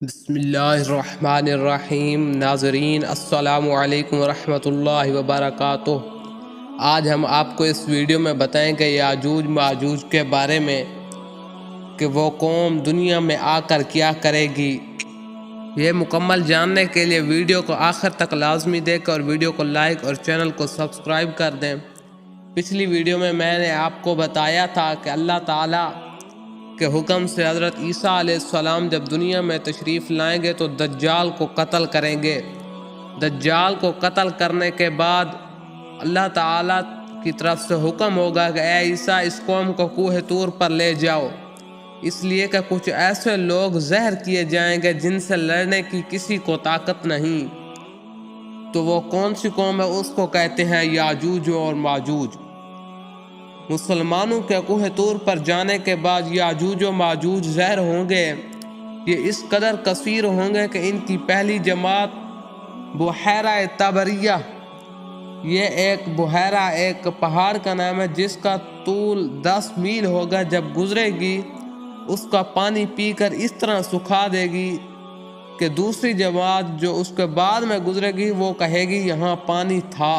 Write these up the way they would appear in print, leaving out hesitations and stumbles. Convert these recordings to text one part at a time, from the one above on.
بسم اللہ الرحمن الرحیم۔ ناظرین السلام علیکم ورحمۃ اللہ وبرکاتہ۔ آج ہم آپ کو اس ویڈیو میں بتائیں گے یاجوج ماجوج کے بارے میں کہ وہ قوم دنیا میں آ کر کیا کرے گی۔ یہ مکمل جاننے کے لیے ویڈیو کو آخر تک لازمی دیکھیں اور ویڈیو کو لائک اور چینل کو سبسکرائب کر دیں۔ پچھلی ویڈیو میں نے آپ کو بتایا تھا کہ اللہ تعالیٰ کے حکم سے حضرت عیسیٰ علیہ السلام جب دنیا میں تشریف لائیں گے تو دجال کو قتل کریں گے۔ دجال کو قتل کرنے کے بعد اللہ تعالیٰ کی طرف سے حکم ہوگا کہ اے عیسیٰ اس قوم کو کوہ طور پر لے جاؤ، اس لیے کہ کچھ ایسے لوگ زہر کیے جائیں گے جن سے لڑنے کی کسی کو طاقت نہیں۔ تو وہ کون سی قوم ہے؟ اس کو کہتے ہیں یاجوج اور ماجوج۔ مسلمانوں کے کوہ طور پر جانے کے بعد یاجوج و ماجوج ظاہر ہوں گے۔ یہ اس قدر کثیر ہوں گے کہ ان کی پہلی جماعت بحیرہ طبریہ، یہ ایک بحیرہ ایک پہاڑ کا نام ہے جس کا طول 10 میل ہوگا، جب گزرے گی اس کا پانی پی کر اس طرح سکھا دے گی کہ دوسری جماعت جو اس کے بعد میں گزرے گی وہ کہے گی یہاں پانی تھا،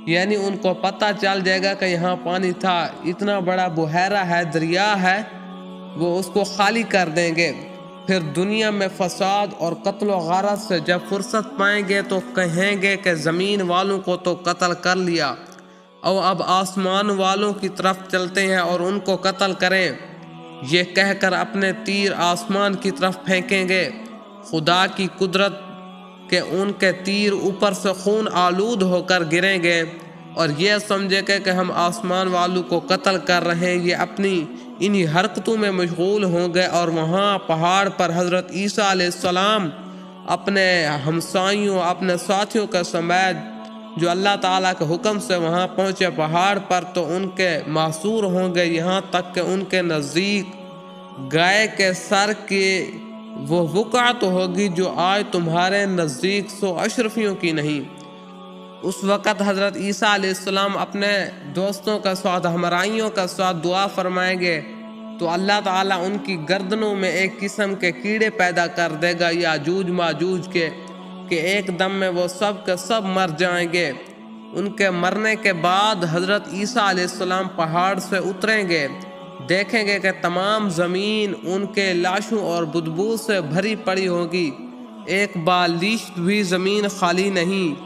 یعنی ان کو پتہ چل جائے گا کہ یہاں پانی تھا۔ اتنا بڑا بحیرہ ہے، دریا ہے، وہ اس کو خالی کر دیں گے۔ پھر دنیا میں فساد اور قتل و غارت سے جب فرصت پائیں گے تو کہیں گے کہ زمین والوں کو تو قتل کر لیا، اور اب آسمان والوں کی طرف چلتے ہیں اور ان کو قتل کریں۔ یہ کہہ کر اپنے تیر آسمان کی طرف پھینکیں گے۔ خدا کی قدرت کہ ان کے تیر اوپر سے خون آلود ہو کر گریں گے اور یہ سمجھے کہ ہم آسمان والوں کو قتل کر رہے ہیں۔ یہ اپنی انہی حرکتوں میں مشغول ہوں گے اور وہاں پہاڑ پر حضرت عیسیٰ علیہ السلام اپنے ہمسائیوں اپنے ساتھیوں کے سمیت جو اللہ تعالیٰ کے حکم سے وہاں پہنچے پہاڑ پر تو ان کے محصور ہوں گے، یہاں تک کہ ان کے نزدیک گائے کے سر کی وہ وقعت ہوگی جو آج تمہارے نزدیک 100 اشرفیوں کی نہیں۔ اس وقت حضرت عیسیٰ علیہ السلام اپنے دوستوں کا ساتھ ہمراہیوں کا ساتھ دعا فرمائیں گے تو اللہ تعالیٰ ان کی گردنوں میں ایک قسم کے کیڑے پیدا کر دے گا یاجوج ماجوج کے، کہ ایک دم میں وہ سب کے سب مر جائیں گے۔ ان کے مرنے کے بعد حضرت عیسیٰ علیہ السلام پہاڑ سے اتریں گے، دیکھیں گے کہ تمام زمین ان کے لاشوں اور بدبو سے بھری پڑی ہوگی، ایک بالشت بھی زمین خالی نہیں۔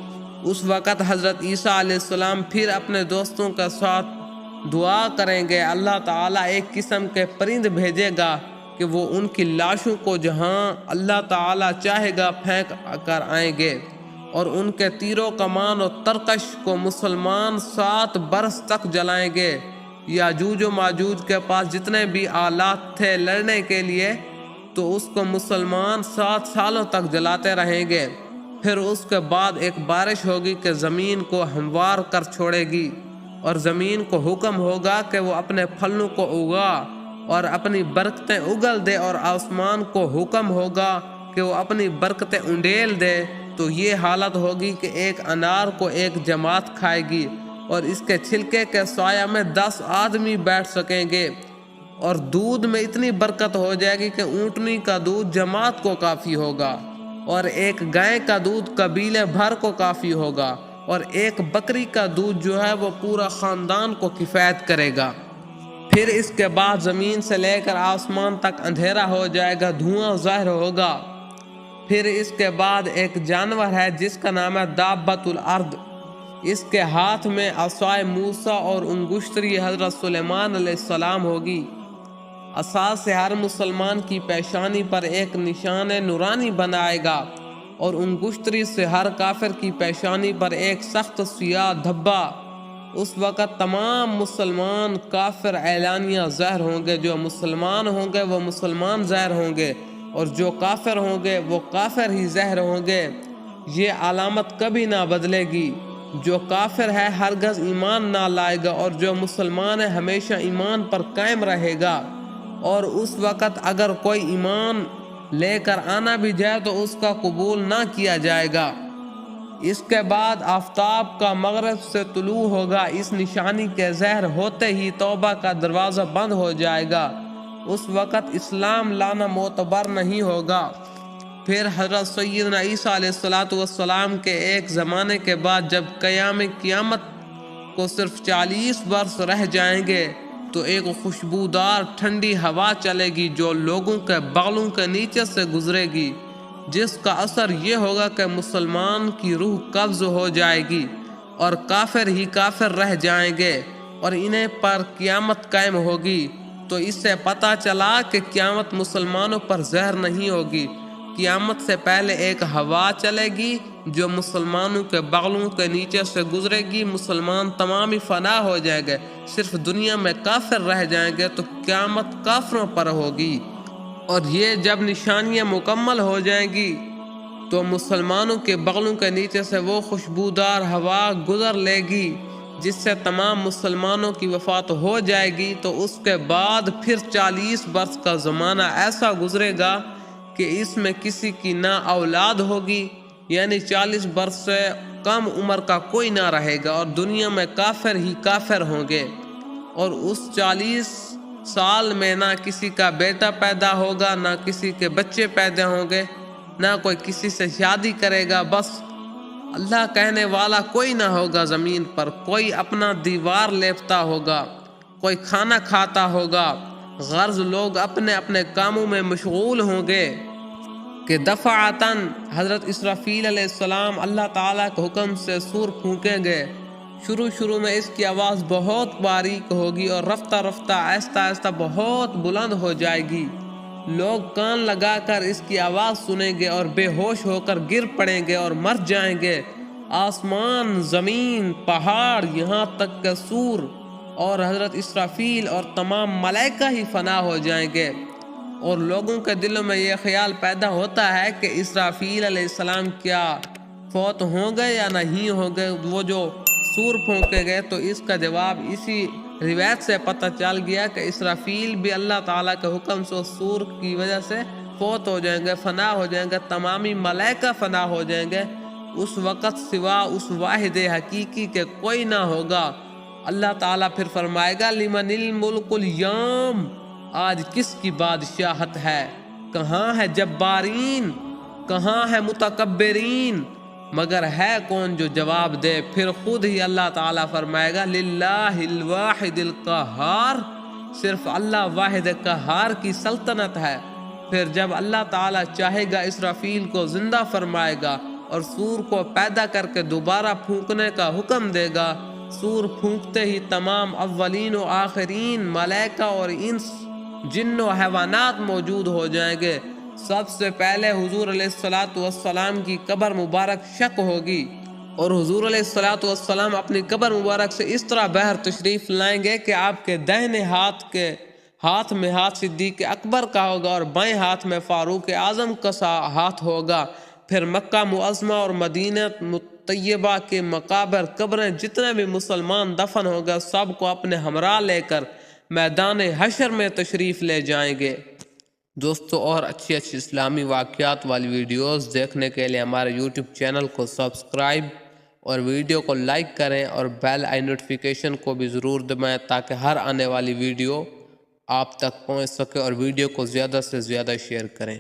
اس وقت حضرت عیسیٰ علیہ السلام پھر اپنے دوستوں کے ساتھ دعا کریں گے، اللہ تعالیٰ ایک قسم کے پرند بھیجے گا کہ وہ ان کی لاشوں کو جہاں اللہ تعالیٰ چاہے گا پھینک کر آئیں گے، اور ان کے تیر و کمان و ترکش کو مسلمان 7 برس تک جلائیں گے۔ یاجوج و ماجوج کے پاس جتنے بھی آلات تھے لڑنے کے لیے تو اس کو مسلمان 7 سالوں تک جلاتے رہیں گے۔ پھر اس کے بعد ایک بارش ہوگی کہ زمین کو ہموار کر چھوڑے گی، اور زمین کو حکم ہوگا کہ وہ اپنے پھلوں کو اگا اور اپنی برکتیں اگل دے، اور آسمان کو حکم ہوگا کہ وہ اپنی برکتیں انڈیل دے۔ تو یہ حالت ہوگی کہ ایک انار کو ایک جماعت کھائے گی اور اس کے چھلکے کے سایہ میں 10 آدمی بیٹھ سکیں گے، اور دودھ میں اتنی برکت ہو جائے گی کہ اونٹنی کا دودھ جماعت کو کافی ہوگا، اور ایک گائے کا دودھ قبیلے بھر کو کافی ہوگا، اور ایک بکری کا دودھ جو ہے وہ پورا خاندان کو کفایت کرے گا۔ پھر اس کے بعد زمین سے لے کر آسمان تک اندھیرا ہو جائے گا، دھواں ظاہر ہوگا۔ پھر اس کے بعد ایک جانور ہے جس کا نام ہے دابۃ الارض، اس کے ہاتھ میں عصائے موسیٰ اور انگشتری حضرت سلیمان علیہ السلام ہوگی۔ عصا سے ہر مسلمان کی پیشانی پر ایک نشان نورانی بنائے گا، اور انگشتری سے ہر کافر کی پیشانی پر ایک سخت سیاہ دھبا۔ اس وقت تمام مسلمان کافر اعلانیہ ظاہر ہوں گے، جو مسلمان ہوں گے وہ مسلمان ظاہر ہوں گے، اور جو کافر ہوں گے وہ کافر ہی ظاہر ہوں گے۔ یہ علامت کبھی نہ بدلے گی، جو کافر ہے ہرگز ایمان نہ لائے گا، اور جو مسلمان ہے ہمیشہ ایمان پر قائم رہے گا۔ اور اس وقت اگر کوئی ایمان لے کر آنا بھی جائے تو اس کا قبول نہ کیا جائے گا۔ اس کے بعد آفتاب کا مغرب سے طلوع ہوگا، اس نشانی کے ظاہر ہوتے ہی توبہ کا دروازہ بند ہو جائے گا، اس وقت اسلام لانا معتبر نہیں ہوگا۔ پھر حضرت سیدنا عیسیٰ علیہ السلام کے ایک زمانے کے بعد جب قیامت کو صرف 40 برس رہ جائیں گے تو ایک خوشبودار ٹھنڈی ہوا چلے گی جو لوگوں کے بغلوں کے نیچے سے گزرے گی، جس کا اثر یہ ہوگا کہ مسلمان کی روح قبض ہو جائے گی اور کافر ہی کافر رہ جائیں گے اور انہیں پر قیامت قائم ہوگی۔ تو اس سے پتہ چلا کہ قیامت مسلمانوں پر زہر نہیں ہوگی۔ قیامت سے پہلے ایک ہوا چلے گی جو مسلمانوں کے بغلوں کے نیچے سے گزرے گی، مسلمان تمام فنا ہو جائیں گے، صرف دنیا میں کافر رہ جائیں گے، تو قیامت کافروں پر ہوگی۔ اور یہ جب نشانیاں مکمل ہو جائیں گی تو مسلمانوں کے بغلوں کے نیچے سے وہ خوشبودار ہوا گزر لے گی جس سے تمام مسلمانوں کی وفات ہو جائے گی۔ تو اس کے بعد پھر 40 برس کا زمانہ ایسا گزرے گا کہ اس میں کسی کی نہ اولاد ہوگی، یعنی 40 برس سے کم عمر کا کوئی نہ رہے گا اور دنیا میں کافر ہی کافر ہوں گے۔ اور اس 40 سال میں نہ کسی کا بیٹا پیدا ہوگا، نہ کسی کے بچے پیدا ہوں گے، نہ کوئی کسی سے شادی کرے گا، بس اللہ کہنے والا کوئی نہ ہوگا زمین پر، کوئی اپنا دیوار لیپتا ہوگا، کوئی کھانا کھاتا ہوگا، غرض لوگ اپنے اپنے کاموں میں مشغول ہوں گے کہ دفعتاً حضرت اسرافیل علیہ السلام اللہ تعالیٰ کے حکم سے سور پھونکیں گے۔ شروع میں اس کی آواز بہت باریک ہوگی اور رفتہ رفتہ آہستہ آہستہ بہت بلند ہو جائے گی۔ لوگ کان لگا کر اس کی آواز سنیں گے اور بے ہوش ہو کر گر پڑیں گے اور مر جائیں گے۔ آسمان، زمین، پہاڑ، یہاں تک کہ سور اور حضرت اسرافیل اور تمام ملائکہ ہی فنا ہو جائیں گے۔ اور لوگوں کے دلوں میں یہ خیال پیدا ہوتا ہے کہ اسرافیل علیہ السلام کیا فوت ہوں گے یا نہیں ہوں گے، وہ جو سور پھونکے گئے۔ تو اس کا جواب اسی روایت سے پتہ چل گیا کہ اسرافیل بھی اللہ تعالیٰ کے حکم سے سور کی وجہ سے فوت ہو جائیں گے، فنا ہو جائیں گے، تمامی ملائکہ فنا ہو جائیں گے۔ اس وقت سوا اس واحد حقیقی کے کوئی نہ ہوگا۔ اللہ تعالیٰ پھر فرمائے گا لمن الملک اليوم، آج کس کی بادشاہت ہے؟ کہاں ہے جبارین، کہاں ہے متکبرین؟ مگر ہے کون جو جواب دے؟ پھر خود ہی اللہ تعالیٰ فرمائے گا للہ الواحد القہار، صرف اللہ واحد قہار کی سلطنت ہے۔ پھر جب اللہ تعالیٰ چاہے گا اسرافیل کو زندہ فرمائے گا اور سور کو پیدا کر کے دوبارہ پھونکنے کا حکم دے گا۔ سور پھونکتے ہی تمام اولین و آخرین ملائکہ اور انس، جن و حیوانات موجود ہو جائیں گے۔ سب سے پہلے حضور علیہ السلام کی قبر مبارک شق ہوگی اور حضور علیہ السلام اپنی قبر مبارک سے اس طرح باہر تشریف لائیں گے کہ آپ کے دہنے ہاتھ میں ہاتھ صدیق اکبر کا ہوگا اور بائیں ہاتھ میں فاروق اعظم کا ہاتھ ہوگا۔ پھر مکہ معظمہ اور مدینہ طیبہ کے مقابر، قبریں، جتنے بھی مسلمان دفن ہو گئے سب کو اپنے ہمراہ لے کر میدان حشر میں تشریف لے جائیں گے۔ دوستو، اور اچھی اسلامی واقعات والی ویڈیوز دیکھنے کے لیے ہمارے یوٹیوب چینل کو سبسکرائب اور ویڈیو کو لائک کریں اور بیل آئی نوٹیفیکیشن کو بھی ضرور دبائیں تاکہ ہر آنے والی ویڈیو آپ تک پہنچ سکے، اور ویڈیو کو زیادہ سے زیادہ شیئر کریں۔